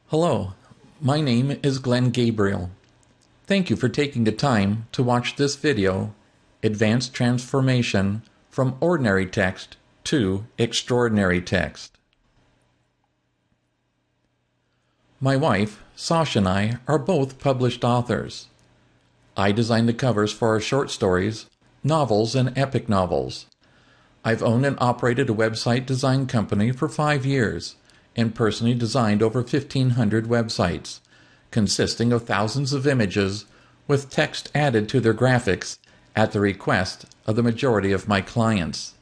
Hello, my name is Glenn Gabriel. Thank you for taking the time to watch this video, Advanced Transformation from Ordinary Text to Extraordinary Text. My wife, Sasha, and I are both published authors. I design the covers for our short stories, novels, and epic novels. I've owned and operated a website design company for 5 years and personally designed over 1,500 websites, consisting of thousands of images with text added to their graphics at the request of the majority of my clients.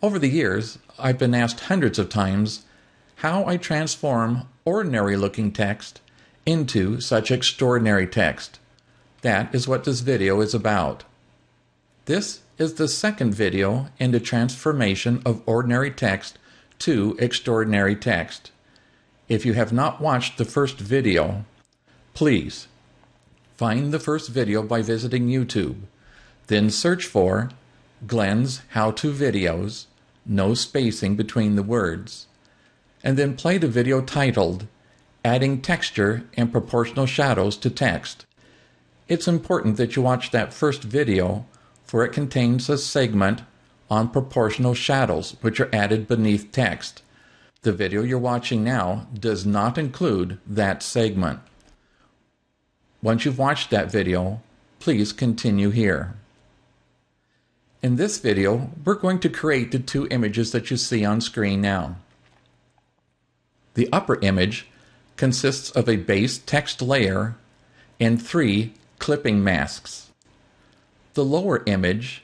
Over the years, I've been asked hundreds of times how I transform ordinary-looking text into such extraordinary text. That is what this video is about. This is the second video in the transformation of ordinary text to extraordinary text. If you have not watched the first video, please find the first video by visiting YouTube. Then search for Glenn's How-To Videos, no spacing between the words, and then play the video titled Adding Texture and Proportional Shadows to Text. It's important that you watch that first video, for it contains a segment on proportional shadows which are added beneath text. The video you're watching now does not include that segment. Once you've watched that video, please continue here. In this video, we're going to create the two images that you see on screen now. The upper image consists of a base text layer and 3 clipping masks. The lower image,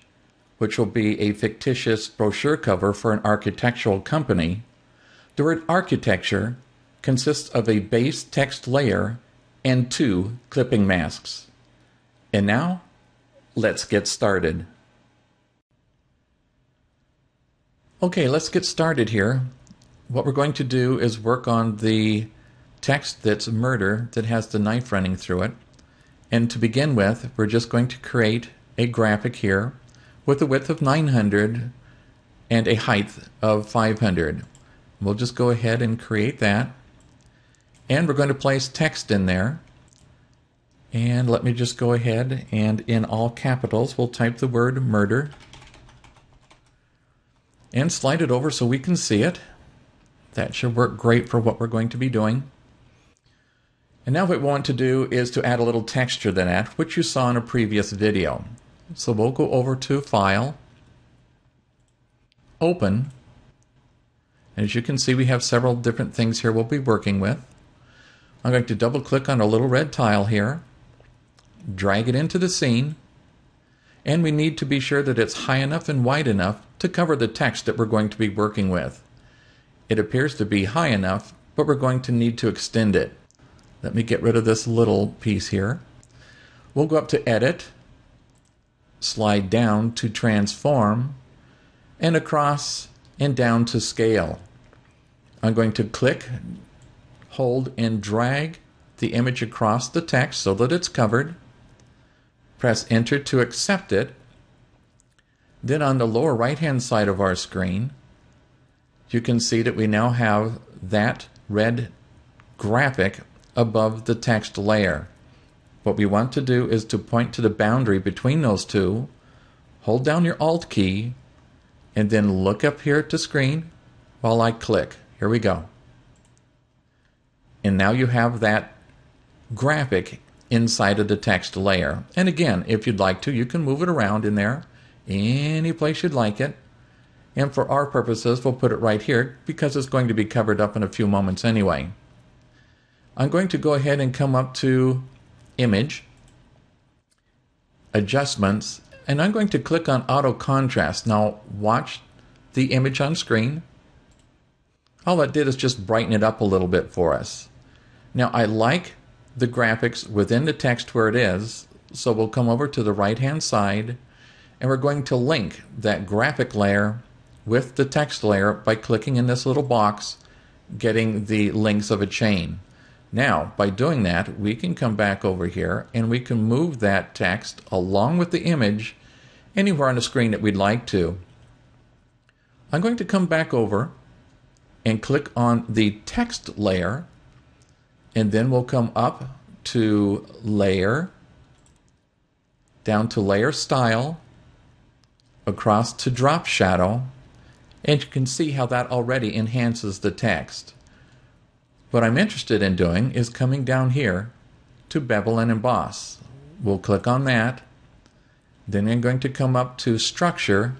which will be a fictitious brochure cover for an architectural company, the word architecture consists of a base text layer and 2 clipping masks. And now, let's get started. Okay, let's get started here. What we're going to do is work on the text that's murder that has the knife running through it. And to begin with, we're just going to create a graphic here with a width of 900 and a height of 500. We'll just go ahead and create that. And we're going to place text in there. And let me just go ahead and in all capitals, we'll type the word murder. And slide it over so we can see it. That should work great for what we're going to be doing. And now what we want to do is to add a little texture to that, which you saw in a previous video. So we'll go over to File, Open. As you can see, we have several different things here we'll be working with. I'm going to double click on a little red tile here, drag it into the scene, and we need to be sure that it's high enough and wide enough to cover the text that we're going to be working with. It appears to be high enough, but we're going to need to extend it. Let me get rid of this little piece here. We'll go up to Edit, slide down to Transform, and across and down to Scale. I'm going to click, hold, and drag the image across the text so that it's covered. Press Enter to accept it. Then on the lower right-hand side of our screen, you can see that we now have that red graphic above the text layer. What we want to do is to point to the boundary between those two, hold down your Alt key, and then look up here at the screen while I click. Here we go. And now you have that graphic inside of the text layer. And again, if you'd like to, you can move it around in there, any place you'd like it. And for our purposes, we'll put it right here because it's going to be covered up in a few moments anyway. I'm going to go ahead and come up to Image, Adjustments, and I'm going to click on Auto Contrast. Now watch the image on screen. All that did is just brighten it up a little bit for us. Now I like the graphics within the text where it is, so we'll come over to the right hand side and we're going to link that graphic layer with the text layer by clicking in this little box, getting the links of a chain. Now, by doing that, we can come back over here and we can move that text along with the image anywhere on the screen that we'd like to. I'm going to come back over and click on the text layer And then we'll come up to Layer, down to Layer Style, across to Drop Shadow, and you can see how that already enhances the text. What I'm interested in doing is coming down here to Bevel and Emboss. We'll click on that. Then I'm going to come up to Structure,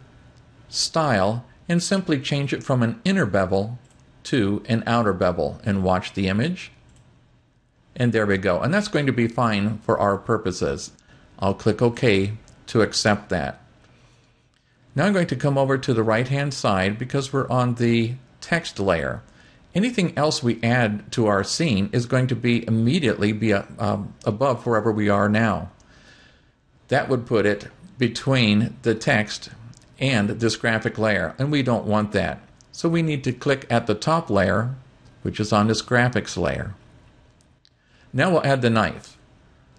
Style, and simply change it from an inner bevel to an outer bevel, and watch the image. And there we go. And that's going to be fine for our purposes. I'll click OK to accept that. Now I'm going to come over to the right-hand side because we're on the text layer. Anything else we add to our scene is going to be immediately above wherever we are now. That would put it between the text and this graphic layer, and we don't want that. So we need to click at the top layer, which is on this graphics layer. Now we'll add the knife.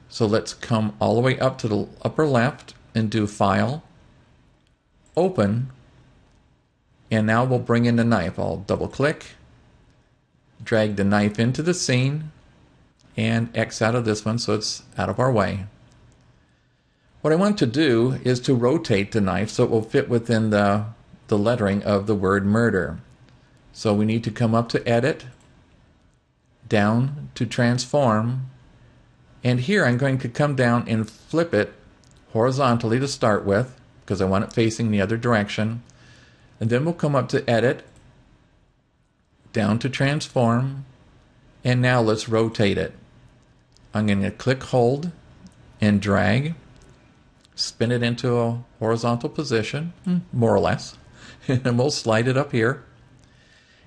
So let's come all the way up to the upper left and do File, Open, and now we'll bring in the knife. I'll double click, drag the knife into the scene, and X out of this one so it's out of our way. What I want to do is to rotate the knife so it will fit within the lettering of the word murder. So we need to come up to Edit, down to Transform, and here I'm going to come down and flip it horizontally to start with because I want it facing the other direction. And then we'll come up to Edit, down to Transform, and now let's rotate it. I'm going to click Hold and drag, spin it into a horizontal position, more or less, and we'll slide it up here.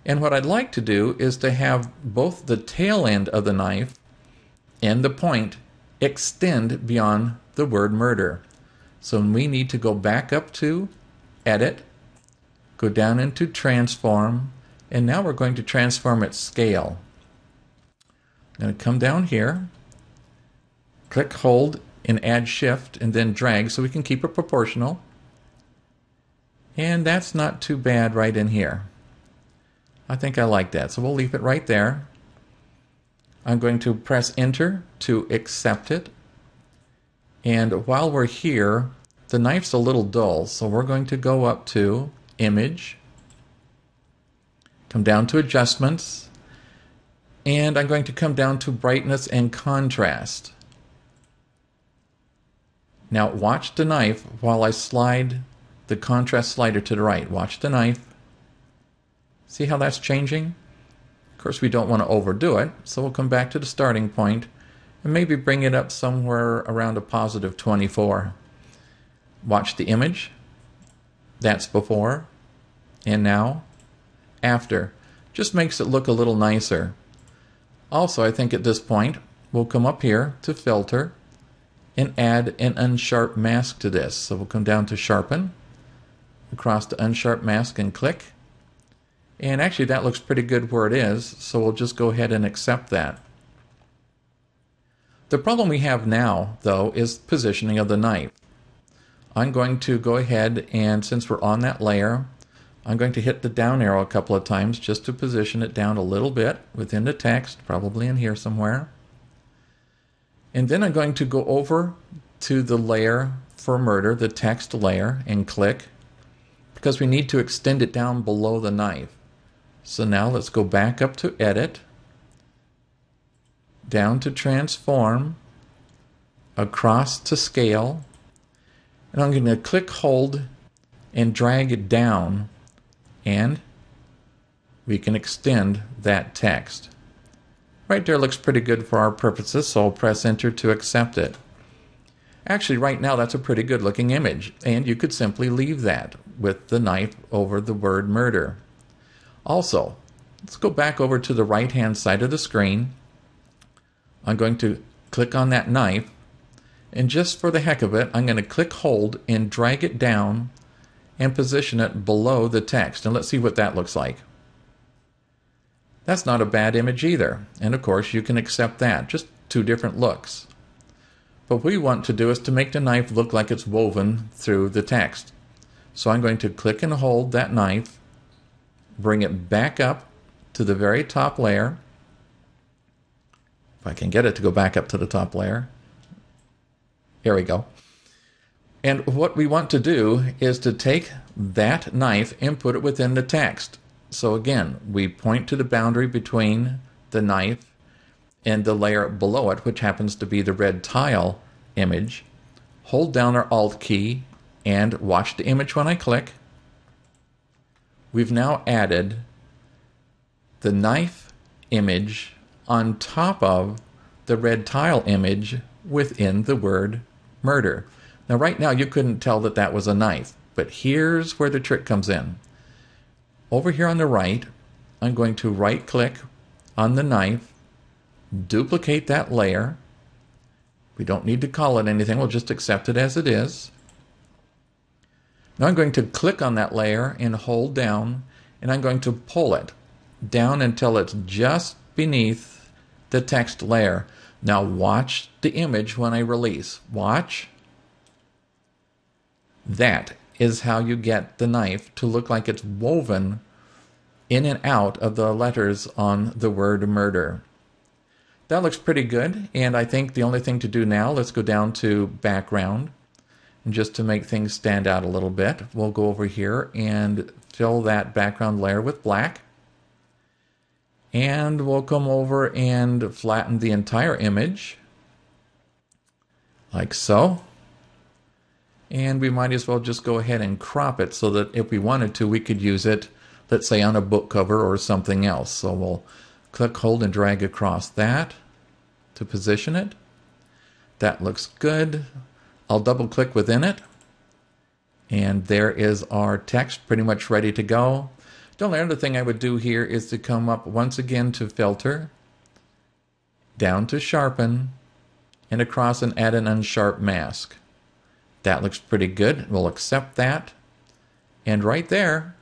And what I'd like to do is to have both the tail end of the knife and the point extend beyond the word murder. So we need to go back up to Edit, go down into Transform, and now we're going to transform its scale. I'm going to come down here, click Hold, and add Shift, and then drag so we can keep it proportional. And that's not too bad right in here. I think I like that, so we'll leave it right there. I'm going to press Enter to accept it. And while we're here, the knife's a little dull, so we're going to go up to Image, come down to Adjustments, and I'm going to come down to Brightness and Contrast. Now watch the knife while I slide the contrast slider to the right. Watch the knife. See how that's changing? Of course, we don't want to overdo it, so we'll come back to the starting point and maybe bring it up somewhere around a positive 24. Watch the image. That's before, and now, after. Just makes it look a little nicer. Also, I think at this point, we'll come up here to Filter and add an unsharp mask to this. So we'll come down to Sharpen, across to Unsharp Mask and click. And actually that looks pretty good where it is, so we'll just go ahead and accept that. The problem we have now, though, is positioning of the knife. I'm going to go ahead and, since we're on that layer, I'm going to hit the down arrow a couple of times just to position it down a little bit within the text, probably in here somewhere. And then I'm going to go over to the layer for murder, the text layer, and click, because we need to extend it down below the knife. So now let's go back up to Edit, down to Transform, across to Scale, and I'm going to click Hold and drag it down, and we can extend that text. Right there looks pretty good for our purposes, so I'll press Enter to accept it. Actually, right now that's a pretty good looking image, and you could simply leave that with the knife over the word murder. Also, let's go back over to the right hand side of the screen. I'm going to click on that knife, and just for the heck of it, I'm going to click Hold and drag it down and position it below the text. And let's see what that looks like. That's not a bad image either. And of course, you can accept that. Just two different looks. But what we want to do is to make the knife look like it's woven through the text. So I'm going to click and hold that knife, bring it back up to the very top layer, If I can get it to go back up to the top layer. There we go. And what we want to do is to take that knife and put it within the text. So again, we point to the boundary between the knife and the layer below it, which happens to be the red tile image. Hold down our Alt key and watch the image when I click. We've now added the knife image on top of the red tile image within the word murder. Now right now you couldn't tell that that was a knife, but here's where the trick comes in. Over here on the right, I'm going to right click on the knife, duplicate that layer. We don't need to call it anything, we'll just accept it as it is. Now I'm going to click on that layer and hold down, and I'm going to pull it down until it's just beneath the text layer. Now watch the image when I release. Watch. That is how you get the knife to look like it's woven in and out of the letters on the word murder. That looks pretty good, and I think the only thing to do now, let's go down to background. And just to make things stand out a little bit, we'll go over here and fill that background layer with black. And we'll come over and flatten the entire image, like so. And we might as well just go ahead and crop it so that if we wanted to, we could use it, let's say on a book cover or something else. So we'll click, hold, and drag across that to position it. That looks good. I'll double click within it, and there is our text pretty much ready to go. The only other thing I would do here is to come up once again to filter, down to sharpen, and across and add an unsharp mask. That looks pretty good. We'll accept that. And right there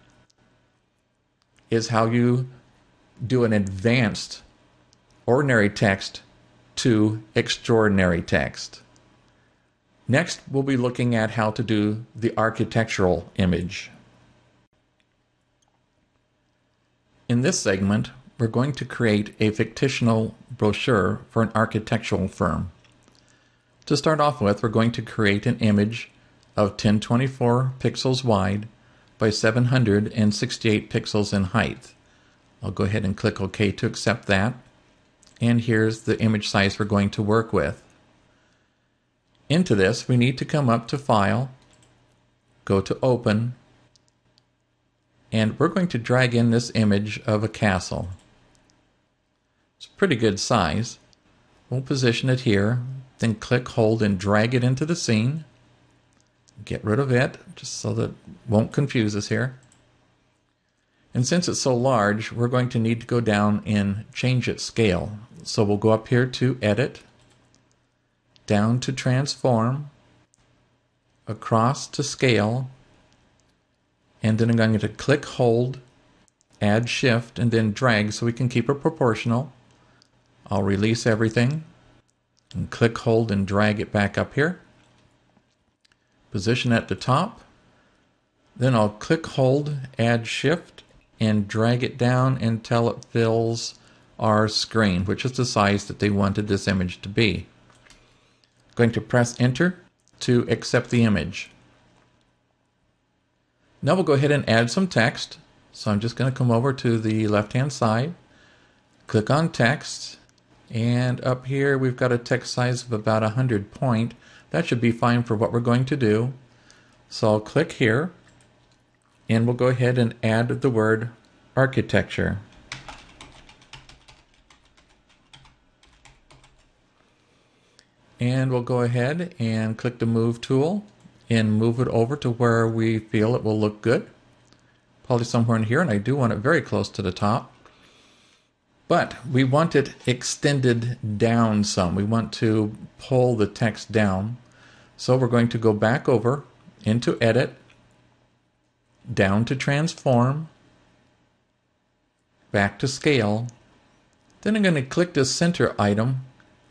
is how you do an advanced ordinary text to extraordinary text. Next, we'll be looking at how to do the architectural image. In this segment, we're going to create a fictional brochure for an architectural firm. To start off with, we're going to create an image of 1024 pixels wide by 768 pixels in height. I'll go ahead and click OK to accept that. And here's the image size we're going to work with. Into this, we need to come up to File, go to Open, and we're going to drag in this image of a castle. It's a pretty good size. We'll position it here, then click, hold, and drag it into the scene. Get rid of it, just so that it won't confuse us here. And since it's so large, we're going to need to go down and change its scale. So we'll go up here to Edit, down to Transform, across to Scale, and then I'm going to click, hold, add Shift, and then drag so we can keep it proportional. I'll release everything, and click, hold, and drag it back up here. Position at the top. Then I'll click, hold, add Shift, and drag it down until it fills our screen, which is the size that they wanted this image to be. Going to press Enter to accept the image. Now we'll go ahead and add some text. So I'm just going to come over to the left-hand side, click on Text, and up here we've got a text size of about 100 point. That should be fine for what we're going to do. So I'll click here, and we'll go ahead and add the word architecture. And we'll go ahead and click the Move tool and move it over to where we feel it will look good. Probably somewhere in here, and I do want it very close to the top. But we want it extended down some. We want to pull the text down. So we're going to go back over into Edit, down to Transform, back to Scale. Then I'm going to click the center item,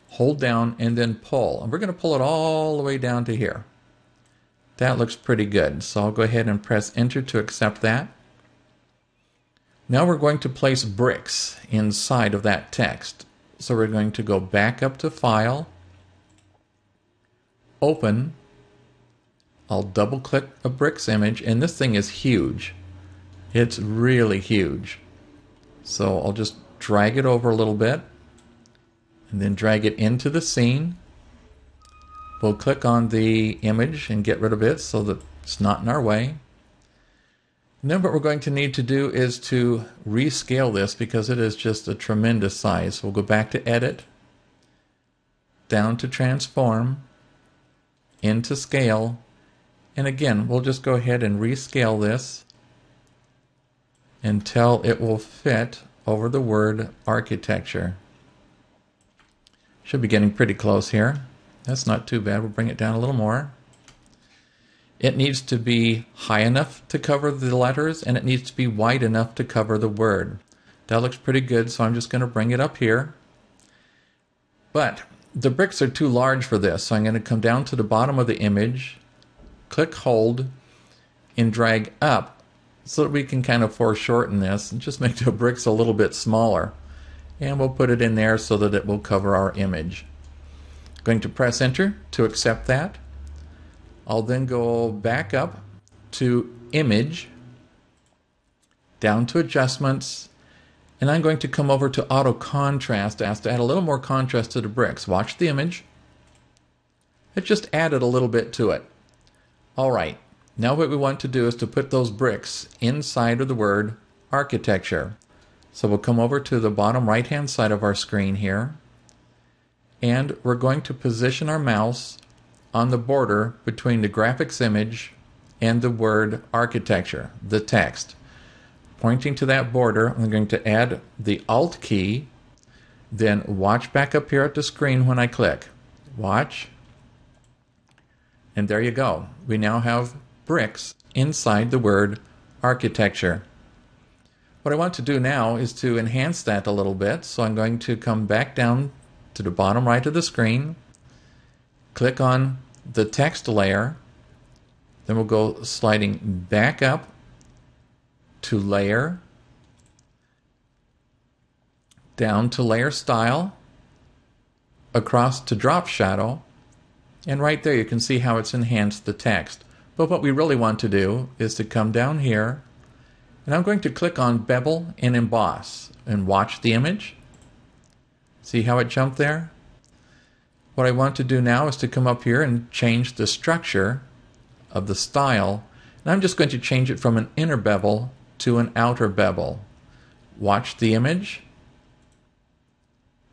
hold down, and then pull. And we're going to pull it all the way down to here. That looks pretty good. So I'll go ahead and press Enter to accept that. Now we're going to place bricks inside of that text. So we're going to go back up to File, Open. I'll double click a bricks image, and this thing is huge. It's really huge. So I'll just drag it over a little bit and then drag it into the scene. We'll click on the image and get rid of it so that it's not in our way. And then what we're going to need to do is to rescale this because it is just a tremendous size. We'll go back to Edit, down to Transform, into Scale, and again we'll just go ahead and rescale this until it will fit over the word architecture. Should be getting pretty close here. That's not too bad. We'll bring it down a little more. It needs to be high enough to cover the letters, and it needs to be wide enough to cover the word. That looks pretty good, so I'm just going to bring it up here. But the bricks are too large for this, so I'm going to come down to the bottom of the image, click Hold, and drag up so that we can kind of foreshorten this and just make the bricks a little bit smaller. And we'll put it in there so that it will cover our image. Going to press Enter to accept that. I'll then go back up to Image, down to Adjustments, and I'm going to come over to Auto Contrast to add a little more contrast to the bricks. Watch the image. It just added a little bit to it. Alright, now what we want to do is to put those bricks inside of the word architecture. So we'll come over to the bottom right hand side of our screen here, and we're going to position our mouse on the border between the graphics image and the word architecture, the text. Pointing to that border, I'm going to add the Alt key, then watch back up here at the screen when I click. Watch. And there you go. We now have bricks inside the word architecture. What I want to do now is to enhance that a little bit, so I'm going to come back down to the bottom right of the screen, click on the text layer, then we'll go sliding back up to Layer, down to Layer Style, across to Drop Shadow, and right there you can see how it's enhanced the text. But what we really want to do is to come down here, and I'm going to click on Bevel and Emboss and watch the image. See how it jumped there? What I want to do now is to come up here and change the structure of the style, and I'm just going to change it from an inner bevel to an outer bevel. Watch the image.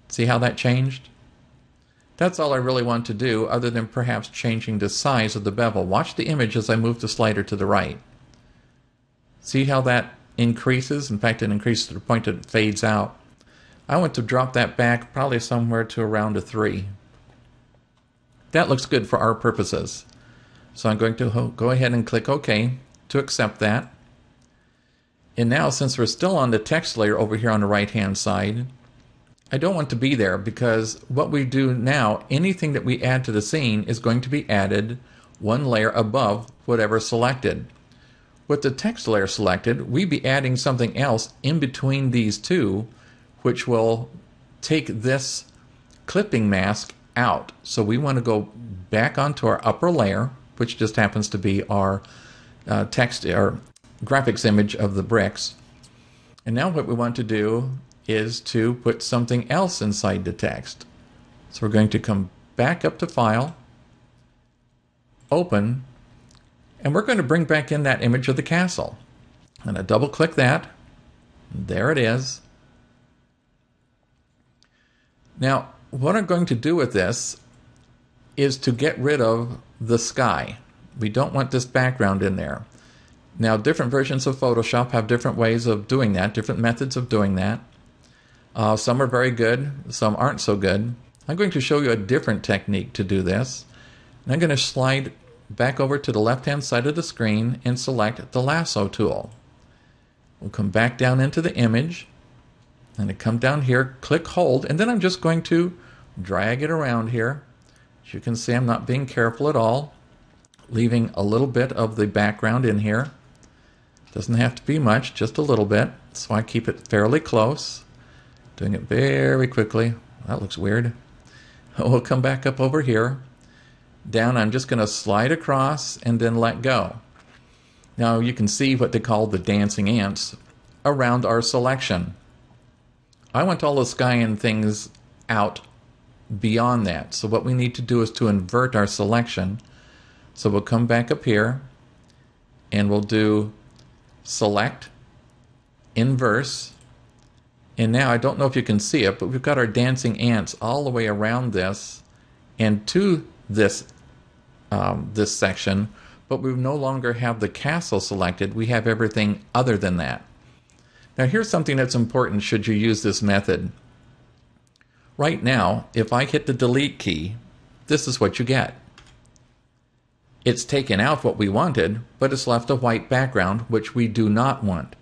See how that changed? That's all I really want to do, other than perhaps changing the size of the bevel. Watch the image as I move the slider to the right. See how that increases? In fact, it increases to the point that it fades out. I want to drop that back probably somewhere to around a 3. That looks good for our purposes. So I'm going to go ahead and click OK to accept that. And now, since we're still on the text layer over here on the right hand side, I don't want to be there, because what we do now, anything that we add to the scene is going to be added one layer above whatever selected. With the text layer selected, we'd be adding something else in between these two, which will take this clipping mask out. So we want to go back onto our upper layer, which just happens to be our text or graphics image of the bricks. And now what we want to do is to put something else inside the text. So we're going to come back up to File, Open, and we're going to bring back in that image of the castle. And I double click that. There it is. Now, what I'm going to do with this is to get rid of the sky. We don't want this background in there. Now, different versions of Photoshop have different ways of doing that, different methods of doing that. Some are very good, some aren't so good. I'm going to show you a different technique to do this. And I'm going to slide back over to the left-hand side of the screen and select the lasso tool. We'll come back down into the image, and I come down here, click Hold, and then I'm just going to drag it around here. As you can see, I'm not being careful at all, leaving a little bit of the background in here. Doesn't have to be much, just a little bit, so I keep it fairly close. Doing it very quickly. That looks weird. We'll come back up over here. Down, I'm just going to slide across and then let go. Now you can see what they call the dancing ants around our selection. I want all the sky and things out beyond that. So what we need to do is to invert our selection. So we'll come back up here and we'll do select, inverse, and now I don't know if you can see it, but we've got our dancing ants all the way around this and to this this section, but we no longer have the castle selected. We have everything other than that. Now here's something that's important should you use this method. Right now, if I hit the delete key, this is what you get. It's taken out what we wanted, but it's left a white background, which we do not want.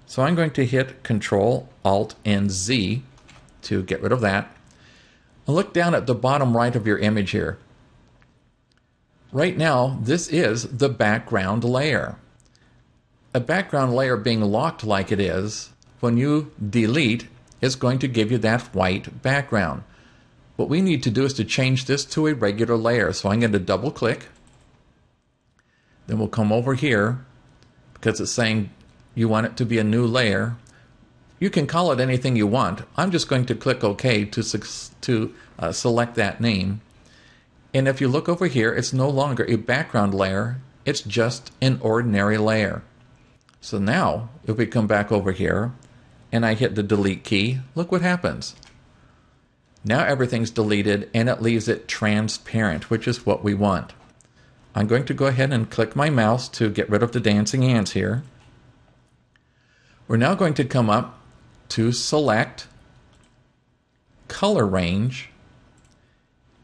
So I'm going to hit Control, Alt, and Z to get rid of that. And look down at the bottom right of your image here. Right now, this is the background layer. A background layer being locked like it is, when you delete, it's going to give you that white background. What we need to do is to change this to a regular layer. So I'm going to double click. Then we'll come over here because it's saying you want it to be a new layer. You can call it anything you want. I'm just going to click OK to select that name. And if you look over here, it's no longer a background layer. It's just an ordinary layer. So now, if we come back over here and I hit the delete key, look what happens. Now everything's deleted and it leaves it transparent, which is what we want. I'm going to go ahead and click my mouse to get rid of the dancing ants here. We're now going to come up to select, color range,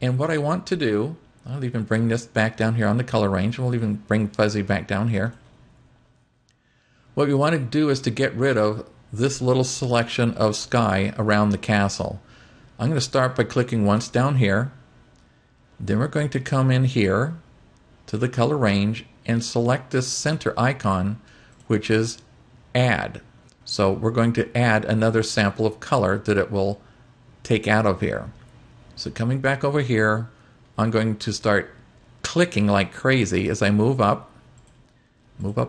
and what I want to do, I'll even bring this back down here on the color range, and we'll even bring fuzzy back down here. What we want to do is to get rid of this little selection of sky around the castle. I'm going to start by clicking once down here. Then we're going to come in here to the color range and select this center icon, which is add. So we're going to add another sample of color that it will take out of here. So coming back over here, I'm going to start clicking like crazy as I move up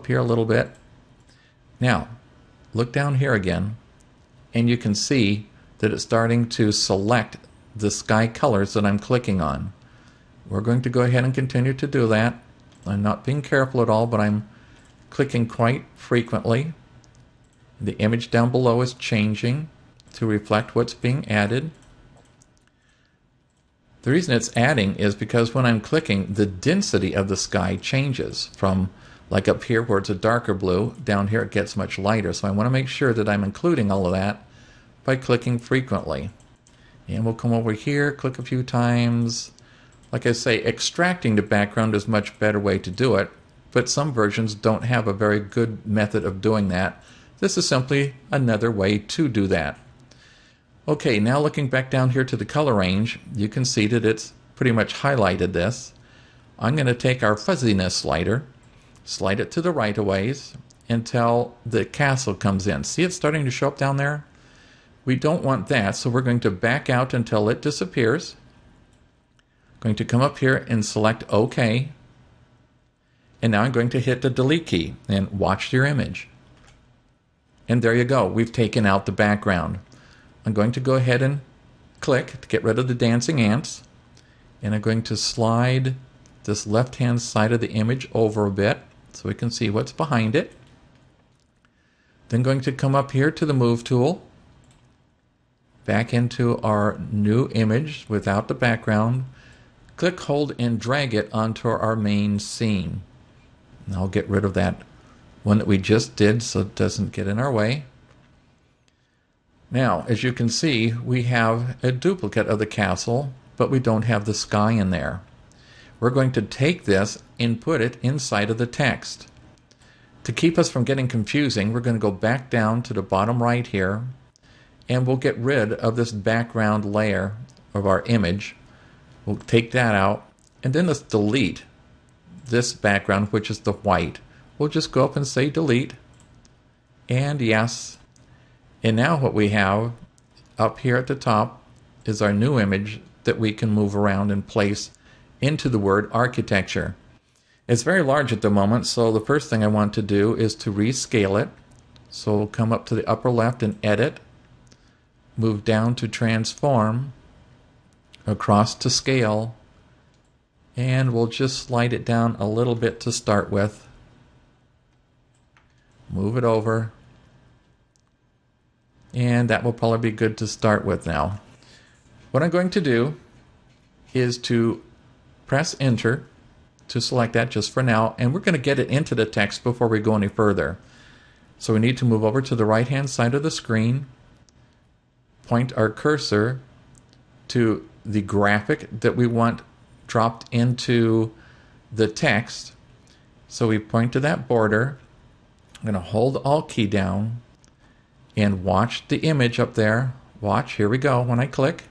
here a little bit. Now, look down here again, and you can see that it's starting to select the sky colors that I'm clicking on. We're going to go ahead and continue to do that. I'm not being careful at all, but I'm clicking quite frequently. The image down below is changing to reflect what's being added. The reason it's adding is because when I'm clicking, the density of the sky changes from like up here where it's a darker blue, down here it gets much lighter. So I want to make sure that I'm including all of that by clicking frequently. And we'll come over here, click a few times. Like I say, extracting the background is a much better way to do it, but some versions don't have a very good method of doing that. This is simply another way to do that. Okay, now looking back down here to the color range, you can see that it's pretty much highlighted this. I'm going to take our fuzziness slider, slide it to the right a ways until the castle comes in. See it's starting to show up down there? We don't want that, so we're going to back out until it disappears. Going to come up here and select OK. And now I'm going to hit the delete key and watch your image. And there you go, we've taken out the background. I'm going to go ahead and click to get rid of the dancing ants. And I'm going to slide this left-hand side of the image over a bit so we can see what's behind it. Then going to come up here to the Move tool. Back into our new image without the background. Click, hold, and drag it onto our main scene. And I'll get rid of that one that we just did so it doesn't get in our way. Now, as you can see, we have a duplicate of the castle, but we don't have the sky in there. We're going to take this and put it inside of the text. To keep us from getting confusing, we're going to go back down to the bottom right here, and we'll get rid of this background layer of our image. We'll take that out, and then let's delete this background, which is the white. We'll just go up and say delete, and yes. And now what we have up here at the top is our new image that we can move around and place into the word architecture. It's very large at the moment, so the first thing I want to do is to rescale it. So we'll come up to the upper left and edit, move down to transform, across to scale, and we'll just slide it down a little bit to start with. Move it over, and that will probably be good to start with now. What I'm going to do is to press enter to select that just for now, and we're going to get it into the text before we go any further. So we need to move over to the right hand side of the screen, point our cursor to the graphic that we want dropped into the text. So we point to that border. I'm going to hold the Alt key down and watch the image up there. Watch, here we go when I click.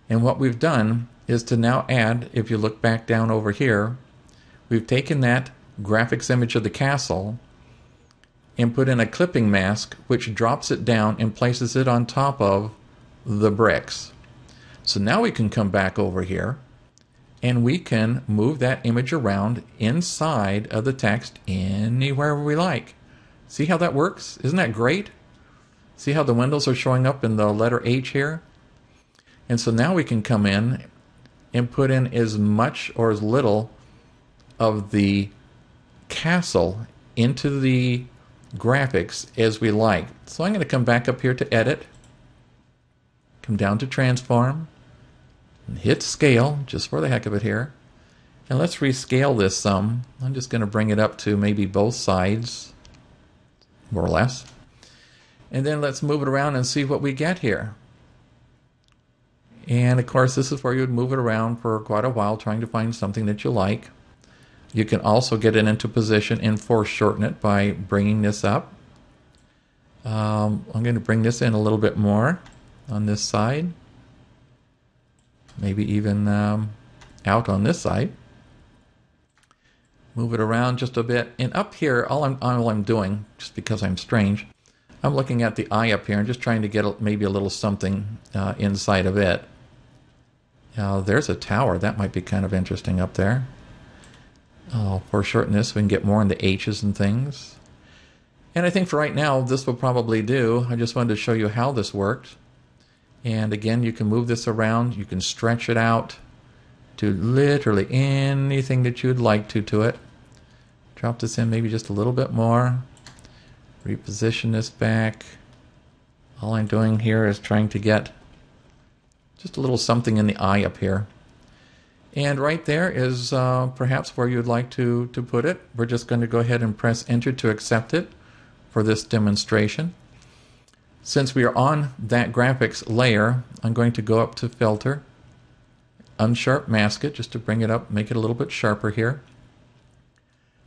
And what we've done is to now add, if you look back down over here, we've taken that graphics image of the castle and put in a clipping mask which drops it down and places it on top of the bricks. So now we can come back over here and we can move that image around inside of the text anywhere we like. See how that works? Isn't that great? See how the windows are showing up in the letter H here? And so now we can come in and put in as much or as little of the castle into the graphics as we like. So I'm going to come back up here to edit, come down to transform, and hit scale just for the heck of it here. And let's rescale this some. I'm just going to bring it up to maybe both sides, more or less. And then let's move it around and see what we get here. And of course, this is where you would move it around for quite a while, trying to find something that you like. You can also get it into position and foreshorten it by bringing this up. I'm going to bring this in a little bit more on this side. Maybe even out on this side. Move it around just a bit. And up here, all I'm doing, just because I'm strange, I'm looking at the eye up here and just trying to get maybe a little something inside of it. There's a tower. That might be kind of interesting up there. I'll foreshorten this so we can get more into H's and things. And I think for right now, this will probably do. I just wanted to show you how this worked. And again, you can move this around. You can stretch it out to literally anything that you'd like to it. Drop this in maybe just a little bit more. Reposition this back. All I'm doing here is trying to get just a little something in the eye up here. And right there is perhaps where you'd like to put it. We're just going to go ahead and press enter to accept it for this demonstration. Since we are on that graphics layer, I'm going to go up to filter, unsharp mask it just to bring it up, make it a little bit sharper here.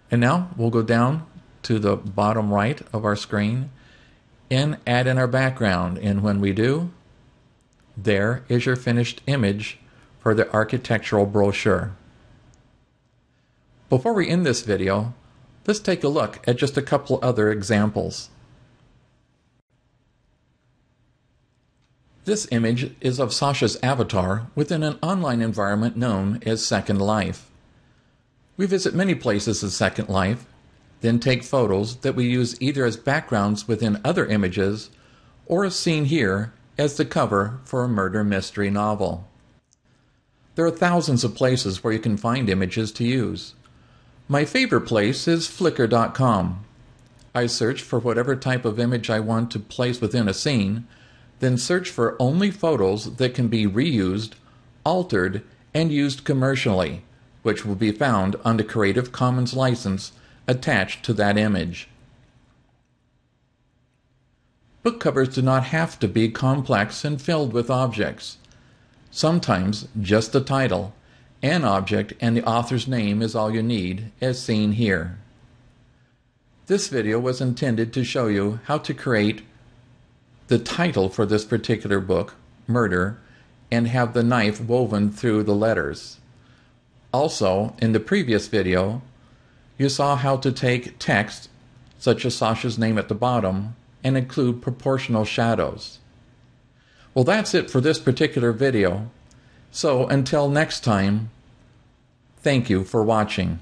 And now we'll go down to the bottom right of our screen and add in our background. And when we do, there is your finished image for the architectural brochure. Before we end this video, let's take a look at just a couple other examples. This image is of Sasha's avatar within an online environment known as Second Life. We visit many places in Second Life, then take photos that we use either as backgrounds within other images or as seen here as the cover for a murder mystery novel. There are thousands of places where you can find images to use. My favorite place is Flickr.com. I search for whatever type of image I want to place within a scene, then search for only photos that can be reused, altered, and used commercially, which will be found on the Creative Commons license attached to that image. Book covers do not have to be complex and filled with objects. Sometimes just the title, an object, and the author's name is all you need, as seen here. This video was intended to show you how to create the title for this particular book, Murder, and have the knife woven through the letters. Also, in the previous video, you saw how to take text, such as Sasha's name at the bottom, and include proportional shadows. Well, that's it for this particular video. So until next time, thank you for watching.